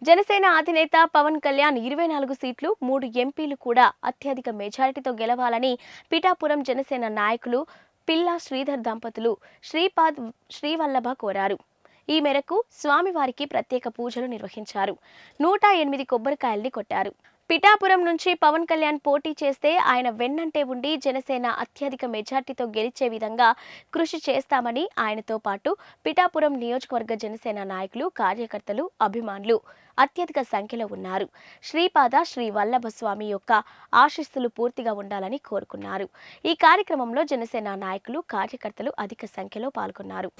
జనసేన అధినేత పవన్ కళ్యాణ్ 24 సీట్లు 3 ఎంపీలు కూడా అత్యధిక మెజారిటీతో గెలవాలని పిఠాపురం జనసేన నాయకులు పిల్లా శ్రీధర్ దంపతులు శ్రీపాద్ శ్రీవల్లభ కోరారు. ఈ మేరకు స్వామివారికి ప్రత్యేక పూజలు నిర్వహించారు. 108 కొబ్బరికాయల్ని కొట్టారు. పిఠాపురం నుంచి పవన్ కళ్యాణ్ పోటీ చేస్తే ఆయన వెన్నంటే ఉండి జనసేన అత్యధిక మెజార్టీతో గెలిచే విధంగా కృషి చేస్తామని ఆయనతో పాటు పిఠాపురం నియోజకవర్గ జనసేన నాయకులు, కార్యకర్తలు, అభిమానులు అత్యధిక సంఖ్యలో ఉన్నారు. శ్రీపాద శ్రీ వల్లభ స్వామి యొక్క ఆశీస్సులు పూర్తిగా ఉండాలని కోరుకున్నారు. ఈ కార్యక్రమంలో జనసేన నాయకులు, కార్యకర్తలు అధిక సంఖ్యలో పాల్గొన్నారు.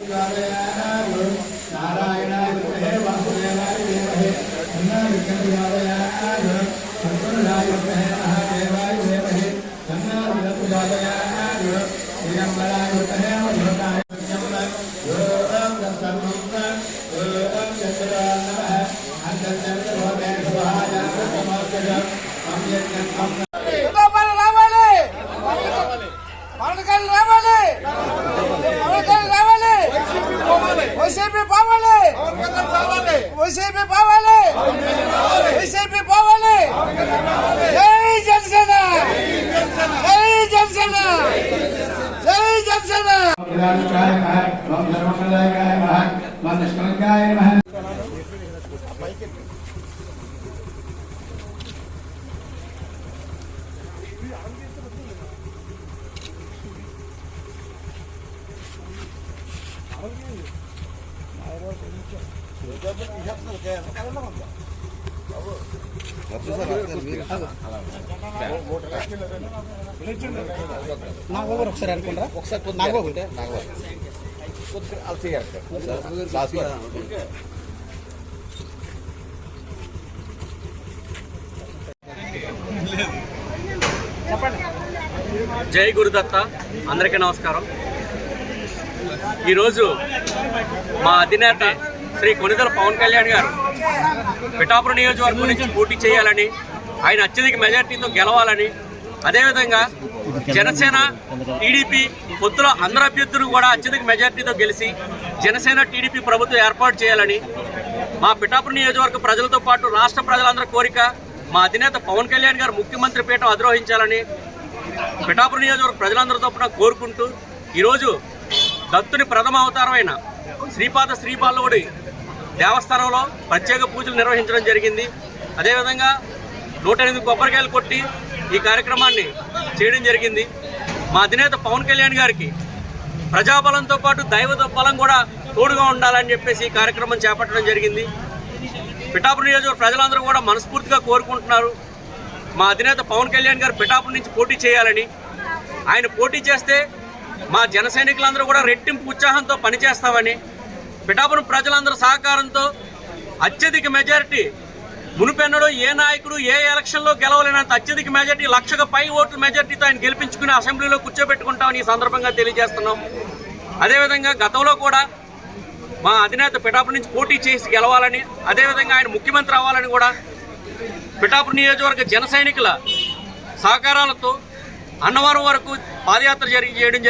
జై గురుదత్త. అందరికీ నమస్కారం. ఈరోజు మా అధినేత శ్రీ కొనిదెల పవన్ కళ్యాణ్ గారు పిఠాపురం నియోజకవర్గం నుంచి పోటీ చేయాలని, ఆయన అత్యధిక మెజార్టీతో గెలవాలని, అదేవిధంగా జనసేన టీడీపీ పొత్తుల అందరు అభ్యర్థులు కూడా అత్యధిక మెజార్టీతో గెలిచి జనసేన టీడీపీ ప్రభుత్వం ఏర్పాటు చేయాలని మా పిఠాపురం నియోజకవర్గ ప్రజలతో పాటు రాష్ట్ర ప్రజలందరి కోరిక. మా అధినేత పవన్ కళ్యాణ్ గారు ముఖ్యమంత్రి పీఠం అధిరోహించాలని పిఠాపురం నియోజకవర్గ ప్రజలందరి తరపున కోరుకుంటూ ఈరోజు దత్తుని ప్రథమ అవతారమైన శ్రీపాద శ్రీవల్లభుడి దేవస్థానంలో ప్రత్యేక పూజలు నిర్వహించడం జరిగింది. అదేవిధంగా 108 కొబ్బరికాయలు కొట్టి ఈ కార్యక్రమాన్ని చేయడం జరిగింది. మా అధినేత పవన్ కళ్యాణ్ గారికి ప్రజాబలంతో పాటు దైవ బలం కూడా తోడుగా ఉండాలని చెప్పేసి ఈ కార్యక్రమం చేపట్టడం జరిగింది. పిఠాపురం నియోజకవర్గ ప్రజలందరూ కూడా మనస్ఫూర్తిగా కోరుకుంటున్నారు మా అధినేత పవన్ కళ్యాణ్ గారు పిఠాపురం నుంచి పోటీ చేయాలని. ఆయన పోటీ చేస్తే మా జన సైనికులందరూ కూడా రెట్టింపు ఉత్సాహంతో పనిచేస్తామని, పిఠాపురం ప్రజలందరూ సహకారంతో అత్యధిక మెజారిటీ మునుపెన్నడూ ఏ నాయకుడు ఏ ఎలక్షన్లో గెలవలేనంత అత్యధిక మెజారిటీ 1,00,000 పై ఓట్ల మెజారిటీతో ఆయన గెలిపించుకుని అసెంబ్లీలో కూర్చోబెట్టుకుంటామని ఈ సందర్భంగా తెలియజేస్తున్నాం. అదేవిధంగా గతంలో కూడా మా అధినేత పిఠాపురం నుంచి పోటీ చేసి గెలవాలని, అదేవిధంగా ఆయన ముఖ్యమంత్రి అవ్వాలని కూడా పిఠాపురం నియోజకవర్గ జన సైనికుల సహకారాలతో అన్నవరం వరకు పాదయాత్ర చేయడం